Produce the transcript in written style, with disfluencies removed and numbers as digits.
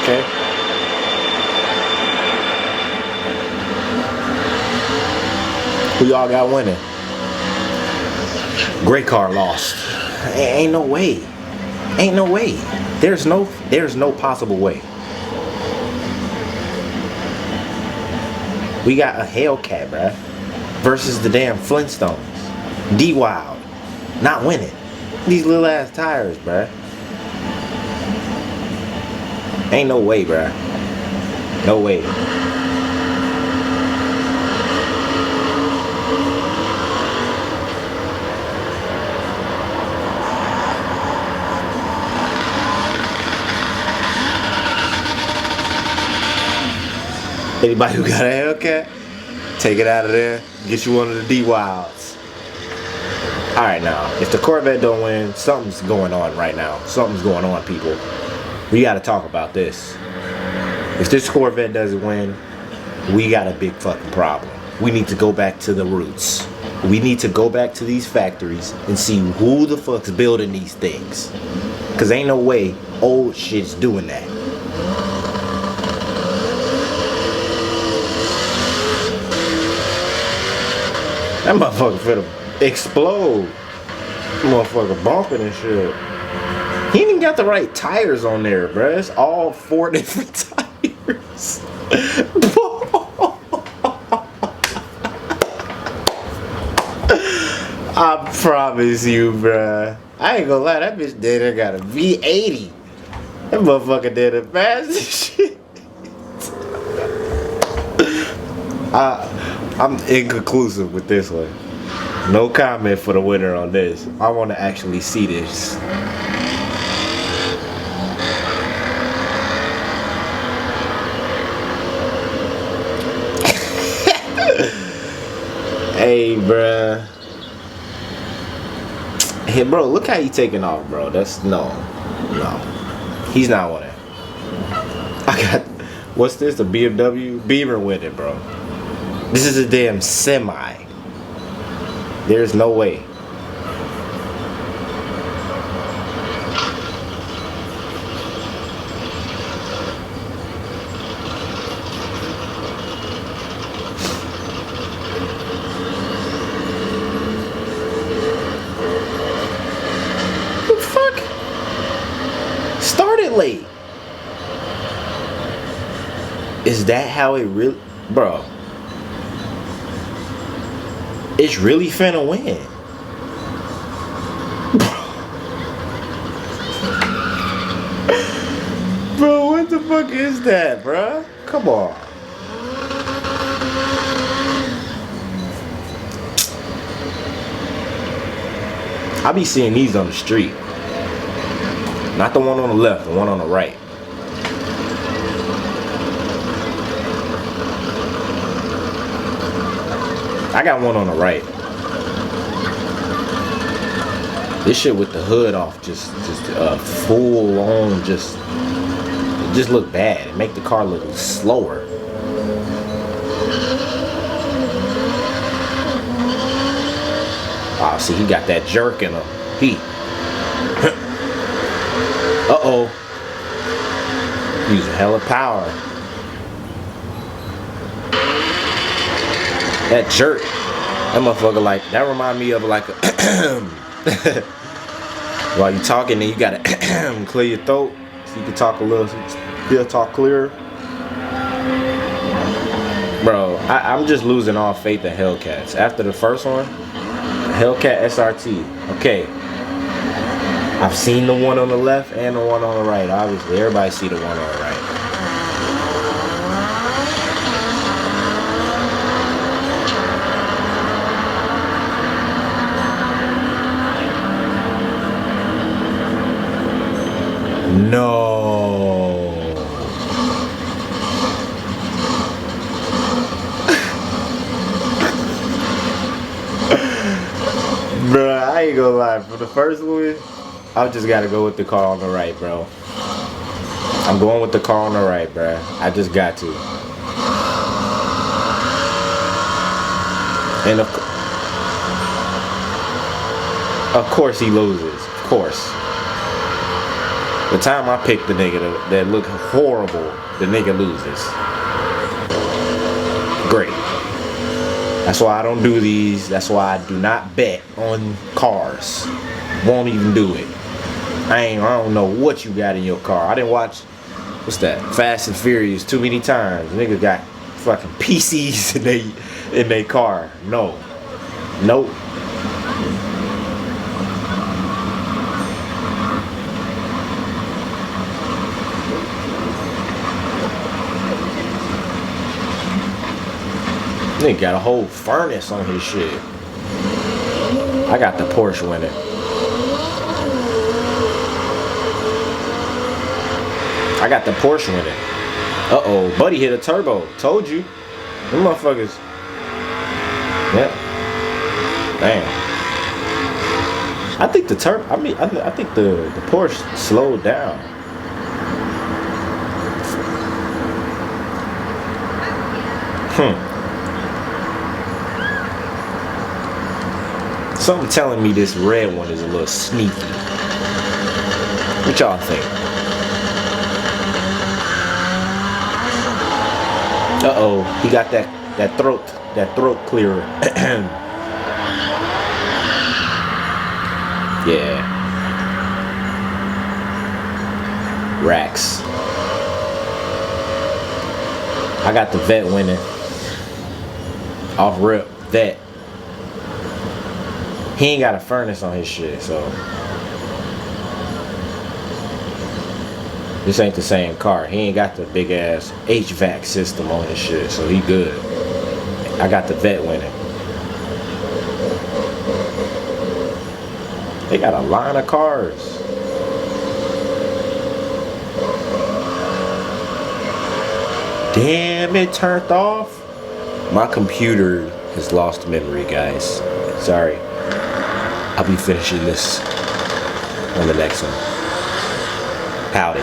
Okay. Who y'all got winning? Great car lost. Ain't no way. Ain't no way. There's no possible way. We got a Hellcat, bruh, versus the damn Flintstones. D-Wild. Not winning. These little ass tires, bruh. Ain't no way, bruh. No way. Anybody who got a Hellcat, take it out of there. Get you one of the D-Wilds. Alright now, if the Corvette don't win, something's going on right now. Something's going on, people. We gotta talk about this. If this Corvette doesn't win, we got a big fucking problem. We need to go back to the roots. We need to go back to these factories and see who the fuck's building these things. Cause ain't no way old shit's doing that. That motherfucker finna explode. Motherfucker bumping and shit. He ain't even got the right tires on there, bruh. It's all 4 different tires. I promise you, bruh. I ain't gonna lie, that bitch did got a V80. That motherfucker did a fast as shit. I'm inconclusive with this one. No comment for the winner on this. I want to actually see this. Hey, bruh. Hey, bro, look how he taking off, bro. That's no. He's not winning. I got, what's this? The BMW? Beamer winning, bro. This is a damn semi. There's no way. What the fuck? Started late. Is that how it really, bro? It's really finna win. Bro, what the fuck is that, bro? Come on. I be seeing these on the street. Not the one on the left, the one on the right. I got one on the right. This shit with the hood off, just full on, it just look bad. It make the car look slower. Oh, see, he got that jerk in him. Uh-oh. Using hella power. That jerk. That motherfucker like, that remind me of like a while you talking, then you gotta clear your throat so you can talk a little, still talk clearer. Bro, I'm just losing all faith in Hellcats. After the first one, Hellcat SRT. Okay. I've seen the one on the left and the one on the right. Obviously, everybody see the one on the right. No. Bruh, I ain't gonna lie. For the first one, I just gotta go with the car on the right, bro. I'm going with the car on the right, bruh. I just got to. And of course he loses. Of course. The time I pick the nigga that look horrible, the nigga loses. Great. That's why I don't do these. That's why I do not bet on cars. Won't even do it. I don't know what you got in your car. I didn't watch, what's that? Fast and Furious too many times. Niggas got fucking PCs in they car. No. Nope. Nigga got a whole furnace on his shit. I got the Porsche winning. I got the Porsche winning. Uh-oh, buddy hit a turbo. Told you. Them motherfuckers. Yep. Damn. I think the I think the Porsche slowed down. Something telling me this red one is a little sneaky. What y'all think? Uh-oh, he got that throat clearer. Yeah. Racks. I got the vet winning. Off rip, vet. He ain't got a furnace on his shit, so this ain't the same car. He ain't got the big ass HVAC system on his shit, so he good. I got the vet winning. They got a line of cars. Damn, it turned off. My computer has lost memory, guys. Sorry. I'll be finishing this on the next one. Howdy.